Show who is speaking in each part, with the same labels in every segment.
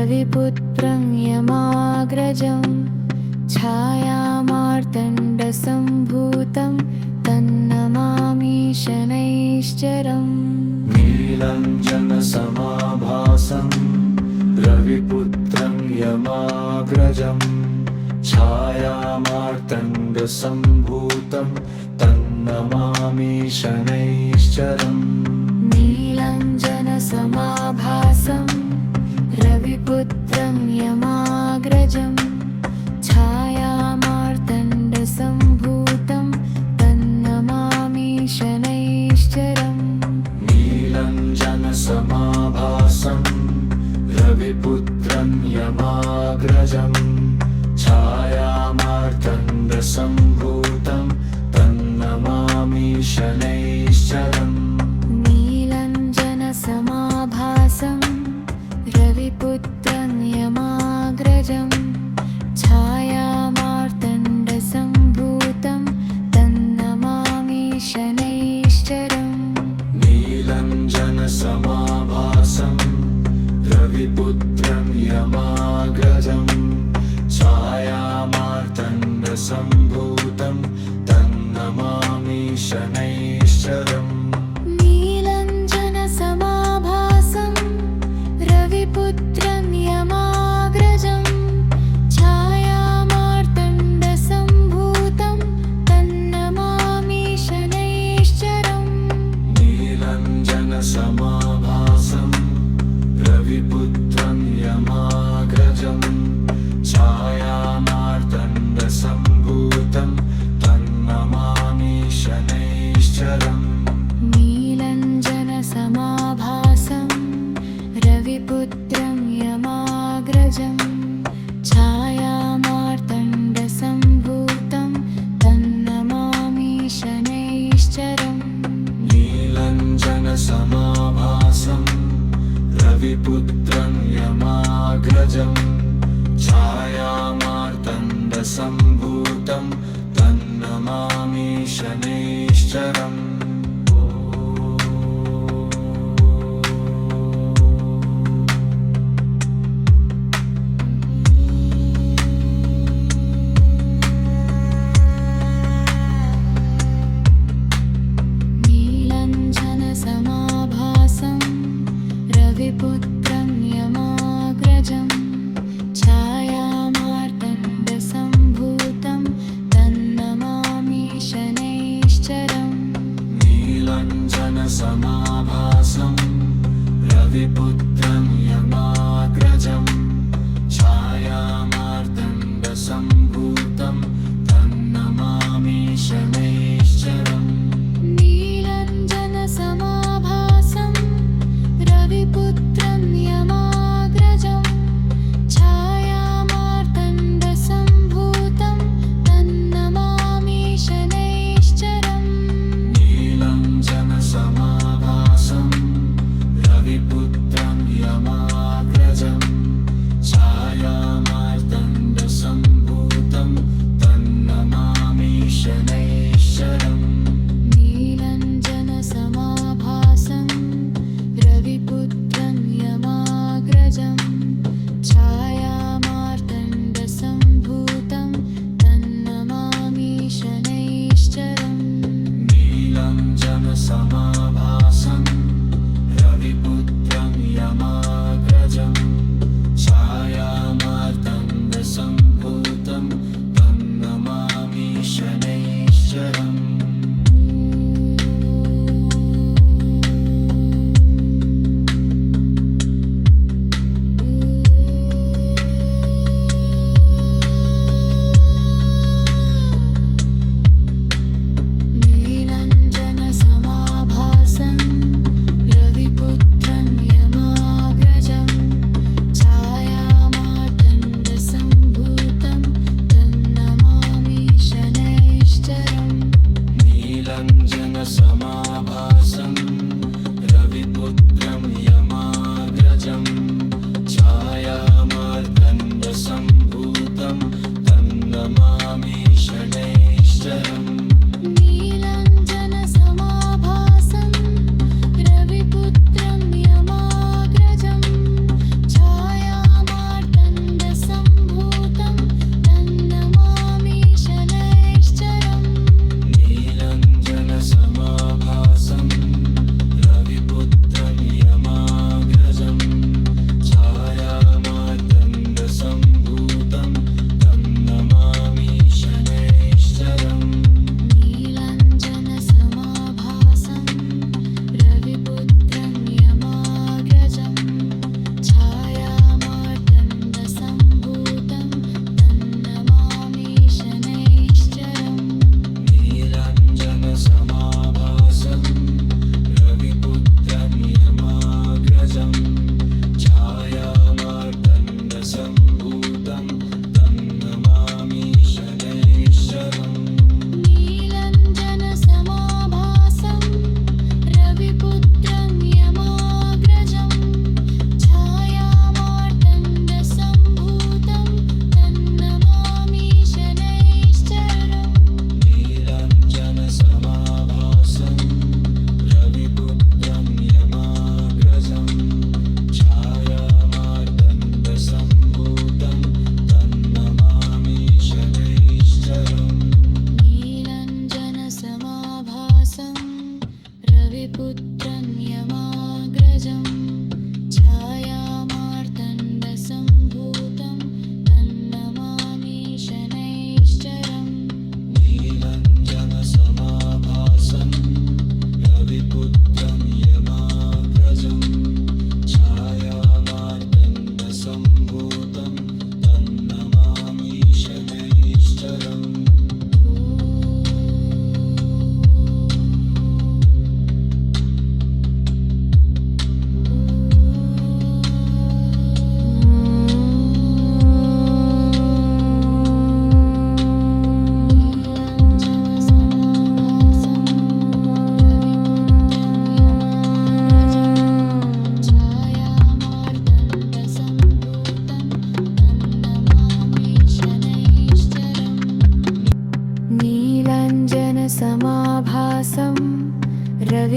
Speaker 1: रविपुत्रं यमाग्रजं छायामार्तण्डसम्भूतं तन्नमामि शनैश्चरम्।
Speaker 2: नीलाञ्जनसमाभासं रविपुत्रं यमाग्रजं छायामार्तण्डसम्भूतं तन्नमामि शनैश्चरम्।
Speaker 1: नीलाञ्जनसमाभासं रविपुत्रं यमाग्रजं छायामार्तण्डसम्भूतं तन्नमामि शनैश्चरम्।
Speaker 2: नीलाञ्जनसमाभासं रविपुत्रं यमाग्रजं छायामार्तण्डसम्भूतं तन्नमामि शनैश्चरम्।
Speaker 1: नीलाञ्जनसमाभासं रविपुत्रं यमाग्रजं छायामार्तण्डसम्भूतं तन्नमामि शनैश्चरम्।
Speaker 2: नीलाञ्जनसमाभासं रविपुत्रं यमाग्रजं छायामार्तण्डसम्भूतं तन्नमामि शनैश्चरम्।
Speaker 1: नीलाञ्जनसमाभासं रविपुत्रं यमाग्रजं छायामार्तण्डसम्भूतं तन्नमामि शनैश्चरम्।
Speaker 2: नीलाञ्जनसमाभासं रविपुत्रं यमाग्रजं छायामार्तण्डसम्भूतं तन्नमामि शनैश्चरम्।
Speaker 1: नीलाञ्जनसमाभासं रविपुत्रं यमाग्रजं छायामार्तण्डसम्भूतं तन्नमामि शनैश्चरम्।
Speaker 2: नीलाञ्जनसमाभासं रविपुत्रं यमाग्रजं छायामार्तण्डसम्भूतं तन्नमामि शनैश्चरम्।
Speaker 1: नीलाञ्जनसमाभासं रविपुत्रं यमाग्रजं छायामार्तण्डसम्भूतं तन्नमामि शनैश्चरम्।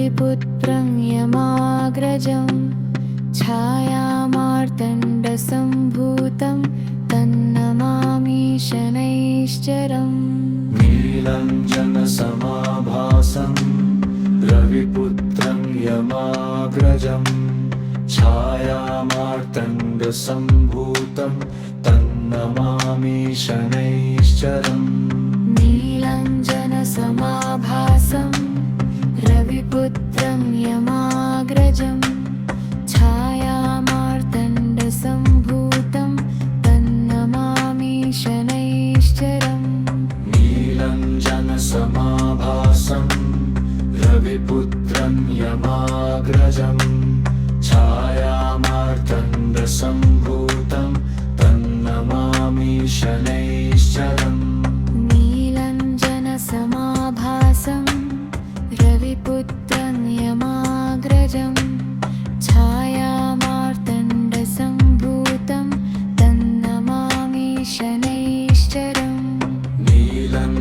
Speaker 1: रविपुत्रं यमाग्रजं छायामार्तण्डसम्भूतं तन्नमामि शनैश्चरम्
Speaker 2: नीलञ्जनसमाभासं रविपुत्रं यमाग्रजं छायामार्तण्डसम्भूतं तन्नमामि शनैश्चरम्
Speaker 1: नीलञ्जनसमाभासं रविपुत्रं यमाग्रजं छायामार्तण्डसम्भूतं तन्नमामि शनैश्चरम्
Speaker 2: नीलञ्जनसमाभासं रविपुत्रं यमाग्रजं छायामार्तण्डसम्भूतं तन्नमामि शनैश्चरम्
Speaker 1: नीलञ्जनसमाभासं रविपुत्रं यमाग्रजं छायामार्तण्डसम्भूतं तन्नमामि शनैश्चरम्
Speaker 2: नीलञ्जनसमाभासं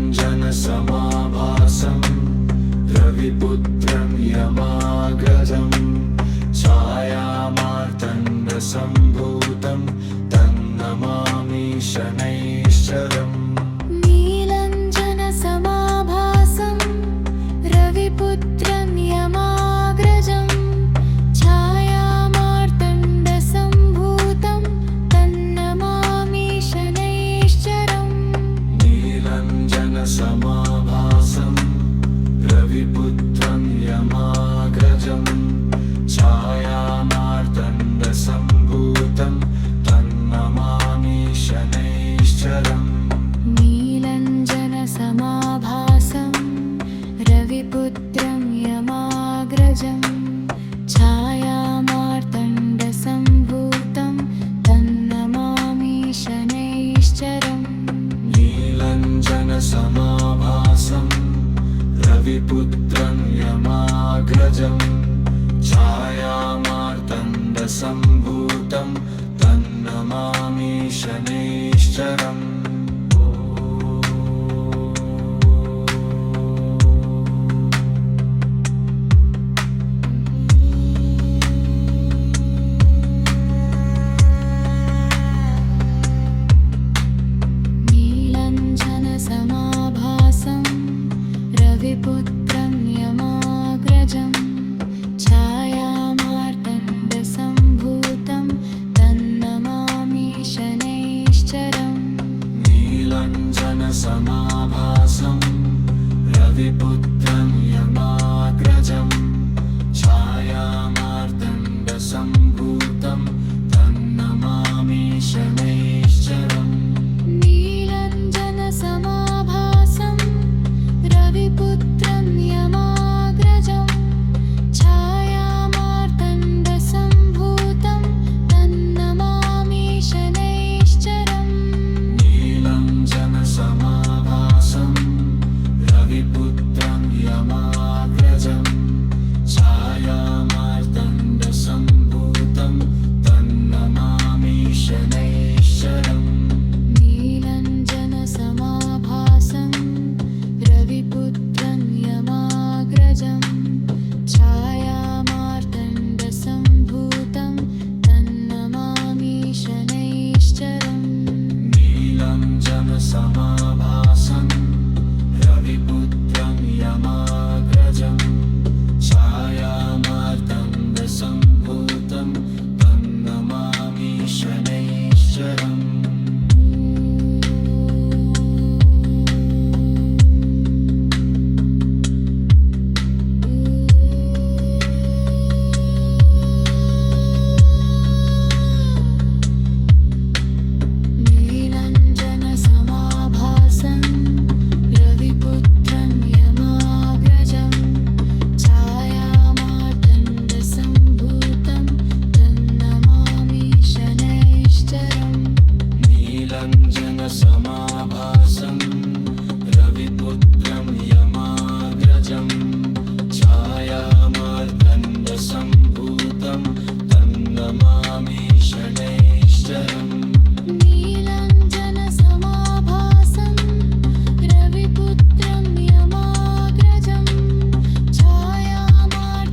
Speaker 2: रविपुत्रं यमाग्रजं छायामार्तण्डसम्भूतं तन्नमामि शनैश्चरम्
Speaker 1: नीलञ्जनसमाभासं रविपुत्रं यमाग्रजं छायामार्तण्डसम्भूतं तन्नमामि शनैश्चरम्
Speaker 2: नीलञ्जनसमाभासं रविपुत्रं यमाग्रजं छायामार्तण्डसम्भूतं तन्नमामि शनैश्चरम्
Speaker 1: नीलञ्जनसमाभासं रविपुत्रं यमाग्रजं छायामार्तण्डसम्भूतं तन्नमामि शनैश्चरम्
Speaker 2: नीलञ्जनसमाभासं रविपुत्रं यमाग्रजं छायामार्तण्डसम्भूतं तन्नमामि शनैश्चरम्
Speaker 1: नीलञ्जनसमाभासं रविपुत्रं यमाग्रजं छायामार्तण्डसम्भूतं तन्नमामि शनैश्चरम्
Speaker 2: नीलञ्जनसमाभासं रविपुत्रं यमाग्रजं छायामार्तण्डसम्भूतं तन्नमामि शनैश्चरम्
Speaker 1: नीलञ्जनसमाभासं रविपुत्रं यमाग्रजं छायामार्तण्डसम्भूतं तन्नमामि शनैश्चरम् नीलञ्जनसमाभासं रविपुत्रं यमाग्रजं छायामार्तण्डसम्भूतं तन्नमामि शनैश्चरम् नीलञ्जनसमाभासं रविपुत्रं यमाग्रजं छायामार्तण्डसम्भूतं तन्नमामि शनैश्चरम्
Speaker 2: नीलञ्जनसमाभासं रविपुत्रं यमाग्रजं छायामार्तण्डसम्भूतं तन्नमामि शनैश्चरम्
Speaker 1: नीलञ्जनसमाभासं रविपुत्रं यमाग्रजं छायामार्तण्डसम्भूतं तन्नमामि शनैश्चरम्
Speaker 2: नीलञ्जनसमाभासं रविपुत्रं यमाग्रजं छायामार्तण्डसम्भूतं तन्नमामि शनैश्चरम्
Speaker 1: नीलञ्जनसमाभासं रविपुत्रं यमाग्रजं छायामार्तण्डसम्भूतं तन्नमामि शनैश्चरम्
Speaker 2: नीलञ्जनसमाभासं रविपुत्रं यमाग्रजं छायामार्तण्डसम्भूतं तन्नमामि शनैश्चरम्
Speaker 1: नीलञ्जनसमाभासं रविपुत्रं यमाग्रजं छायामार्तण्डसम्भूतं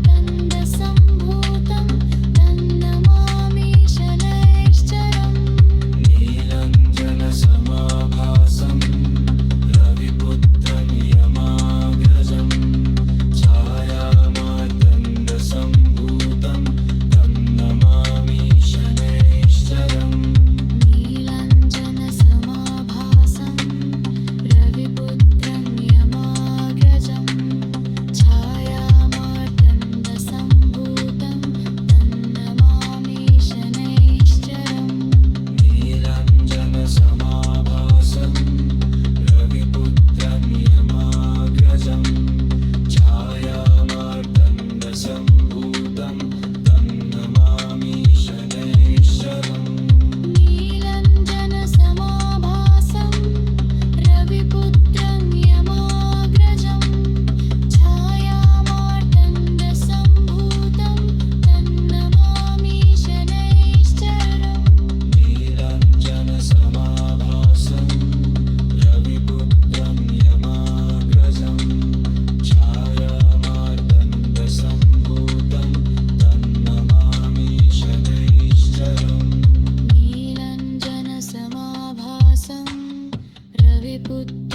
Speaker 1: पुत्र